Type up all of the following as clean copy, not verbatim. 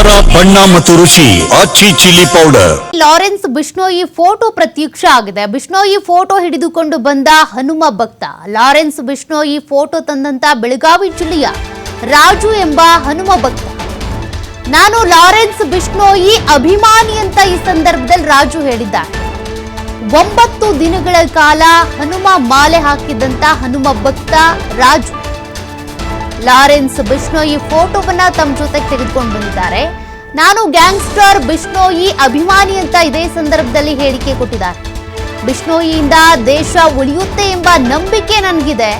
ಖಾರ ಬಣ್ಣ ಮತ್ತು ರುಚಿ Aachi chilli powder. Lawrence Bishnoi photo ಪ್ರತ್ಯಕ್ಷ ಆಗಿದೆ. ಬಿಷ್ಣೋಯಿ ಫೋಟೋ ಹಿಡಿದುಕೊಂಡು ಬಂದ ಹನುಮ ಭಕ್ತ. ಲಾರೆನ್ಸ್ ಬಿಷ್ಣೋಯಿ ಫೋಟೋ ತಂದಂತ ಬೆಳಗಾವಿ ಜಿಲ್ಲೆಯ ರಾಜು ಎಂಬ ಹನುಮ ಭಕ್ತ. ನಾನು ಲಾರೆನ್ಸ್ ಬಿಷ್ಣೋಯಿ ಅಭಿಮಾನಿ ಅಂತ ಈ ಸಂದರ್ಭದಲ್ಲಿ ರಾಜು ಹೇಳಿದ್ದಾರೆ. 9 ದಿನಗಳ ಕಾಲ ಹನುಮ ಮಾಲೆ ಹಾಕಿದ್ದಂತ ಹನುಮ ಭಕ್ತ ರಾಜು ಲಾರೆನ್ಸ್ ಬಿಷ್ಣೋಯಿ ಫೋಟೋವನ್ನ ತಮ್ಮ ಜೊತೆಗೆ ತೆಗೆದುಕೊಂಡು ಬಂದಿದ್ದಾರೆ. ನಾನು ಗ್ಯಾಂಗ್ಸ್ಟರ್ ಬಿಷ್ಣೋಯಿ ಅಭಿಮಾನಿ ಅಂತ ಇದೇ ಸಂದರ್ಭದಲ್ಲಿ ಹೇಳಿಕೆ ಕೊಟ್ಟಿದ್ದಾರೆ. ಬಿಷ್ಣೋಯಿಯಿಂದ ದೇಶ ಉಳಿಯುತ್ತೆ ಎಂಬ ನಂಬಿಕೆ ನನಗಿದೆ.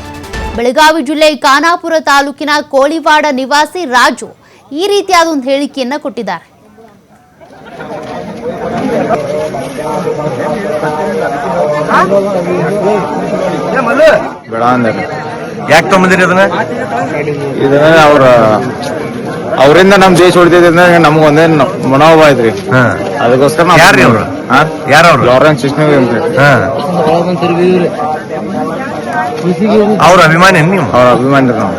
ಬೆಳಗಾವಿ ಜಿಲ್ಲೆ ಖಾನಾಪುರ ತಾಲೂಕಿನ ಕೋಳಿವಾಡ ನಿವಾಸಿ ರಾಜು ಈ ರೀತಿಯಾದ ಒಂದು ಹೇಳಿಕೆಯನ್ನ ಕೊಟ್ಟಿದ್ದಾರೆ. ಯಾಕೆ ತಗೊಂಬಂದಿರಿ ಇದನ್ನ ಅವರಿಂದ ನಮ್ ದೇಶ ಉಳಿತೈತೆ ನಮ್ಗೆ ಒಂದೇ ಮನೋಭಾವ ಐತ್ರಿ. ಅದಕ್ಕೋಸ್ಕರ ಯಾರು ಲಾರೆನ್ಸ್ ಬಿಷ್ಣೋಯಿ ಅಂತ ಅವ್ರ ಅಭಿಮಾನಿ ನೀವು? ಅವ್ರ ಅಭಿಮಾನಿ ರೀ ನಾವು.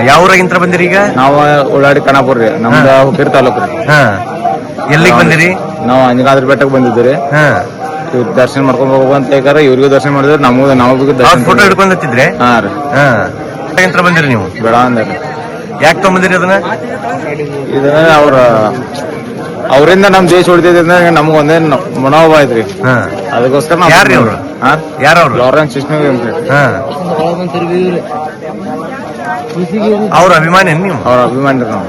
ಯಾವ ಊರಾಗಿಂತ ಬಂದಿರಿ ಈಗ? ನಾವು ಉಳ್ಳಾಡಿ ಖಾನಾಪುರ ರೀ, ನಮ್ದು ಹುಕ್ಕೇರಿ ತಾಲೂಕು ರೀ. ಎಲ್ಲಿಗೆ ಬಂದಿರಿ? ನಾವು ಅಂಜನಾದ್ರಿ ಬೆಟ್ಟಕ್ಕೆ ಬಂದಿದ್ದೀರಿ. ದರ್ಶನ ಮಾಡ್ಕೊಂಡ್ ಹೋಗುವಂತ ಹೇಳ್ಯಾರ. ಇವ್ರಿಗೂ ದರ್ಶನ ಮಾಡಿದ್ರೆ ನಮಗೂ ಫೋಟೋ ಹಿಡ್ಕೊಂಡ್ ಹತ್ತಿದ್ರೆ. ಹಾ ರೀ. ಬಂದಿರಿ ನೀವು? ಬೇಡ ಅಂದ್ರಿ. ಯಾಕೆ ತಗೊಂಬಂದಿರಿ ಅದನ್ನ ಅವರಿಂದ ನಮ್ ದೇಶ ಉಳಿತೈತೆ ನಮ್ಗೆ ಒಂದೇ ಮನೋಭಾವ ಐತ್ರಿ. ಅದಕ್ಕೋಸ್ಕರ ಯಾರು ಲಾರೆನ್ಸ್ ಬಿಷ್ಣೋಯಿ ಅಂತ ಅವ್ರ ಅಭಿಮಾನಿ ನೀವು? ಅವ್ರ ಅಭಿಮಾನಿ ರೀ ನಾವು.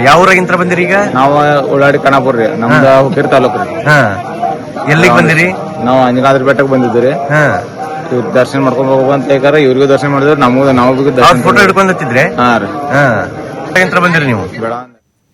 ಯಾವ ಊರಾಗಿಂತ ಬಂದಿರಿ ಈಗ? ನಾವು ಉಳ್ಳಾಡಿ ಖಾನಾಪುರ ರೀ, ನಮ್ದು ಹುಕ್ಕೇರಿ ತಾಲೂಕು ರೀ. ಎಲ್ಲಿಗೆ ಬಂದಿರಿ? ನಾವು ಅಂಜನಾದ್ರಿ ಬೆಟ್ಟಕ್ಕೆ ಬಂದಿದ್ದೀರಿ. ದರ್ಶನ ಮಾಡ್ಕೊಂಡ್ ಹೋಗುವಂತ ಹೇಳ್ಯಾರ. ಇವ್ರಿಗೂ ದರ್ಶನ ಮಾಡಿದ್ರೆ ನಮಗೂ ಫೋಟೋ ಹಿಡ್ಕೊಂಡ್ ಹತ್ತಿದ್ರೆ. ಹಾ ರೀ. ಬಂದಿರಿ ನೀವು? ಬೇಡ.